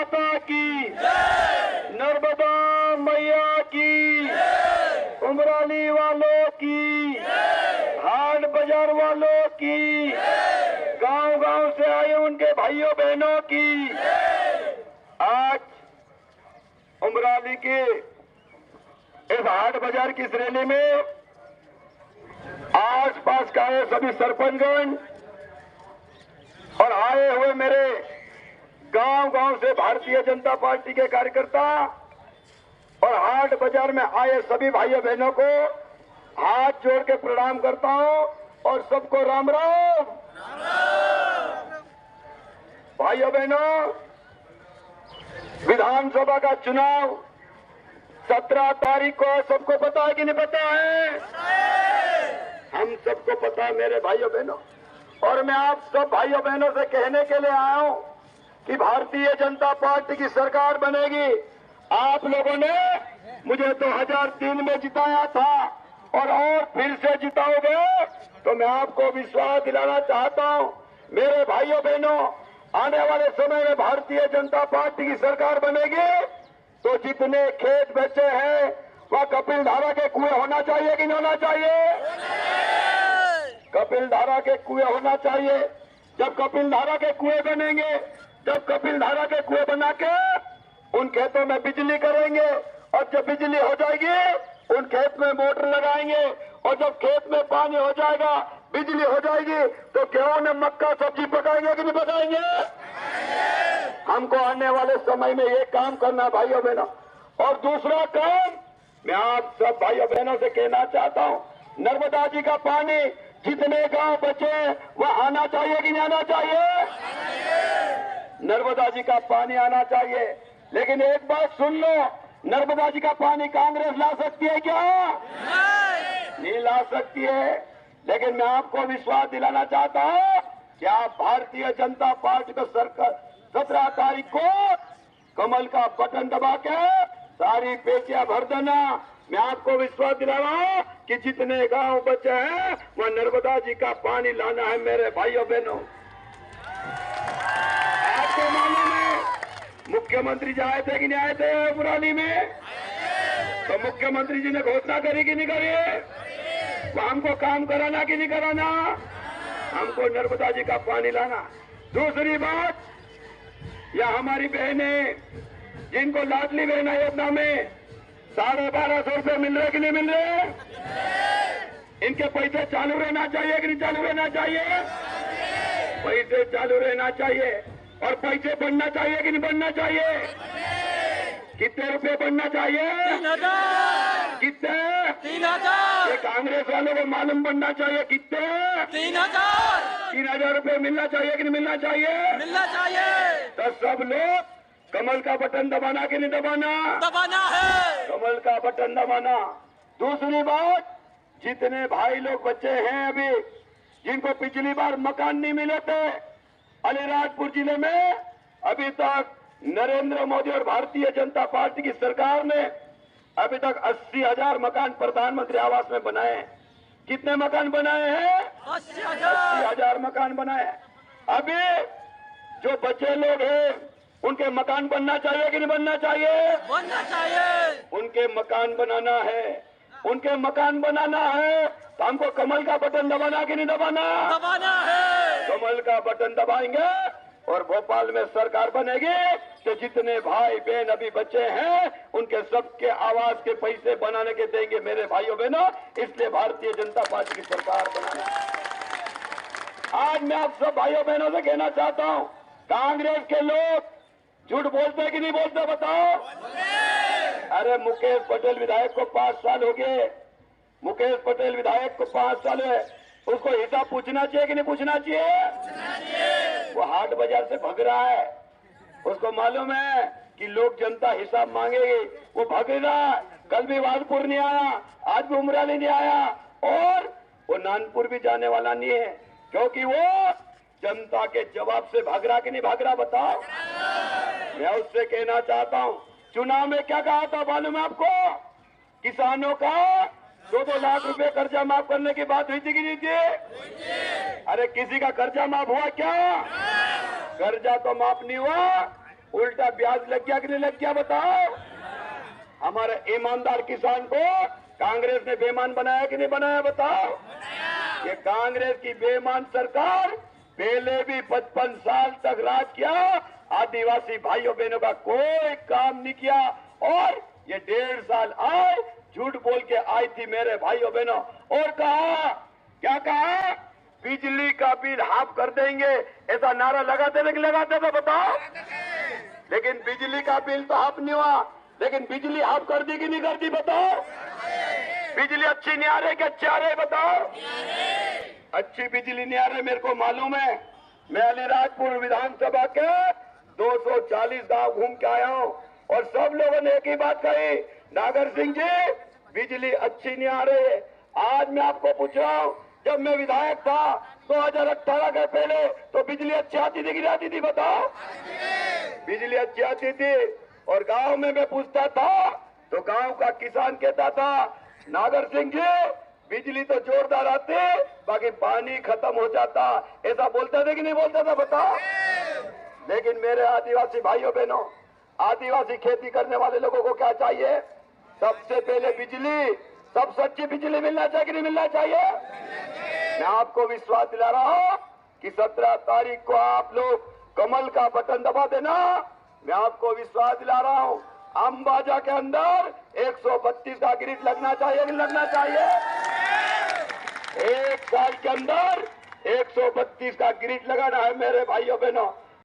माता की, नर्मदा मैया की, उमराली वालों की, हाट बाजार वालों की, गांव-गांव से आए उनके भाइयों बहनों की। आज उमराली के इस हाट बाजार की इस रैली में आस-पास का आए सभी सरपंचगण और आए हुए मेरे गांव-गांव से भारतीय जनता पार्टी के कार्यकर्ता और हाट बाजार में आए सभी भाइयों बहनों को हाथ जोड़ के प्रणाम करता हूं और सबको राम राम। भाइयों बहनों, विधानसभा का चुनाव 17 तारीख को सबको पता है कि नहीं पता है? हम सबको पता है मेरे भाइयों बहनों। और मैं आप सब भाइयों बहनों से कहने के लिए आया हूं कि भारतीय जनता पार्टी की सरकार बनेगी। आप लोगों ने मुझे 2003 में जिताया था और फिर से जिताओगे तो मैं आपको विश्वास दिलाना चाहता हूं मेरे भाइयों बहनों, आने वाले समय में भारतीय जनता पार्टी की सरकार बनेगी तो जितने खेत बचे हैं वह कपिल धारा के कुएं होना चाहिए कि नहीं होना चाहिए? कपिल धारा के कुएं होना चाहिए। जब कपिल धारा के कुएं बनेंगे, जब कपिल धारा के कुएं बना के उन खेतों में बिजली करेंगे और जब बिजली हो जाएगी उन खेत में मोटर लगाएंगे और जब खेत में पानी हो जाएगा, बिजली हो जाएगी तो गेहूं में मक्का सब्जी पकाएंगे कि नहीं पकाएंगे? हमको आने वाले समय में ये काम करना भाइयों बहनों। और दूसरा काम मैं आप सब भाइयों बहनों से कहना चाहता हूं, नर्मदा जी का पानी जितने गांव बचे वह आना चाहिए कि नहीं आना चाहिए? नर्मदा जी का पानी आना चाहिए। लेकिन एक बात सुन लो, नर्मदा जी का पानी कांग्रेस ला सकती है क्या? नहीं ला सकती है। लेकिन मैं आपको विश्वास दिलाना चाहता हूं कि आप भारतीय जनता पार्टी को सरकार 17 तारीख को कमल का बटन दबा के सारी पेटियां भर देना। मैं आपको विश्वास दिला रहा हूं कि जितने गांव बचे हैं वह नर्मदा जी का पानी लाना है मेरे भाइयों बहनों। आपको मालूम है मुख्यमंत्री जी आए थे कि नहीं आए थे उमराली में? तो मुख्यमंत्री जी ने घोषणा करी कि नहीं करी? तो हमको काम कराना कि नहीं कराना? हमको नर्मदा जी का पानी लाना। दूसरी बात, या हमारी बहनें जिनको लाडली बहना योजना में 1250 रुपए मिल रहे कि नहीं मिल रहे? इनके पैसे चालू रहना चाहिए कि नहीं चालू रहना चाहिए? पैसे चालू रहना चाहिए। और पैसे बढ़ना चाहिए कि नहीं बढ़ना चाहिए? कितने रुपए बढ़ना चाहिए? 3000। कितने? 3000। ये कांग्रेस वालों को मालूम बनना चाहिए कितने? 3000। 3000 रुपए मिलना चाहिए कि नहीं मिलना चाहिए? मिलना चाहिए। तो सब लोग कमल का बटन दबाना कि नहीं दबाना? दबाना है। कमल का बटन दबाना। दूसरी बात, जितने भाई लोग बच्चे हैं अभी जिनको पिछली बार मकान नहीं मिले थे, अलीराजपुर जिले में अभी तक नरेंद्र मोदी और भारतीय जनता पार्टी की सरकार ने अभी तक 80,000 मकान प्रधानमंत्री आवास में बनाए हैं। कितने मकान बनाए हैं? 80,000 मकान बनाए हैं। अभी जो बच्चे लोग हैं उनके मकान बनना चाहिए कि नहीं बनना चाहिए? बनना चाहिए। उनके मकान बनाना है। उनके मकान बनाना है तो हमको कमल का बटन दबाना कि नहीं दबाना? दबाना है। कमल का बटन दबाएंगे और भोपाल में सरकार बनेगी तो जितने भाई बहन अभी बचे हैं उनके सबके आवास के पैसे बनाने के देंगे मेरे भाइयों बहनों। इसलिए भारतीय जनता पार्टी की सरकार बनाना। आज मैं आप सब भाइयों बहनों से कहना चाहता हूं, कांग्रेस के लोग झूठ बोलते कि नहीं बोलते बताओ? अरे मुकेश पटेल विधायक को 5 साल हो गए। मुकेश पटेल विधायक को 5 साल है, उसको हिसाब पूछना चाहिए कि नहीं पूछना चाहिए? वो हाट बाजार से भग रहा है। उसको मालूम है कि लोग जनता हिसाब मांगेगी, वो भग रहा है। कल भी वालपुर नहीं आया, आज भी उमराली नहीं आया और वो नानपुर भी जाने वाला नहीं है, क्योंकि वो जनता के जवाब से भाग रहा कि नहीं भाग रहा बताओ? मैं उससे कहना चाहता हूं, चुनाव में क्या कहा था मालूम है आपको? किसानों का 2-2 लाख रुपए कर्जा माफ करने की बात हुई थी कि नहीं थी? अरे किसी का कर्जा माफ हुआ क्या? कर्जा तो माफ नहीं हुआ, उल्टा ब्याज लग गया कि नहीं लग गया बताओ? हमारे ईमानदार किसान को कांग्रेस ने बेईमान बनाया कि नहीं बनाया बताओ? ये कांग्रेस की बेईमान सरकार पहले भी 55 साल तक राज किया, आदिवासी भाइयों बहनों का कोई काम नहीं किया, और ये 1.5 साल आए झूठ बोल के आई थी मेरे भाइयों बहनों, और कहा क्या कहा? बिजली का बिल हाफ कर देंगे, ऐसा नारा लगाते थे कि लगाते थे बताओ? लेकिन बिजली का बिल तो हाफ नहीं हुआ, लेकिन बिजली हाफ कर दी कि नहीं कर दी बताओ? बिजली अच्छी नहीं आ रही कि अच्छी आ रही बताओ? अच्छी बिजली नहीं आ रही मेरे को मालूम है। मैं अलीराजपुर विधानसभा के 240 गांव घूम के आया हूं, और सब लोगों ने एक ही बात कही, नागर सिंह जी बिजली अच्छी नहीं आ रही है। आज मैं आपको पूछ रहा हूं, जब मैं विधायक था 2018 के पहले तो बिजली अच्छी आती थी कि नहीं आती थी बताओ? बिजली अच्छी आती थी, और गांव में मैं पूछता था तो गांव का किसान कहता था, नागर सिंह जी बिजली तो जोरदार आती, बाकी पानी खत्म हो जाता, ऐसा बोलते थे कि नहीं बोलते थे बताओ? लेकिन मेरे आदिवासी भाइयों बहनों, आदिवासी खेती करने वाले लोगों को क्या चाहिए? सबसे पहले बिजली, सब सच्ची बिजली मिलना चाहिए कि नहीं मिलना चाहिए? मैं आपको विश्वास दिला रहा हूं कि 17 तारीख को आप लोग कमल का बटन दबा देना। मैं आपको विश्वास दिला रहा हूं, अंबाजा के अंदर 132 का ग्रिड लगना चाहिए कि लगना चाहिए? एक साल के अंदर 132 का ग्रिड लगाना है मेरे भाइयों बहनों।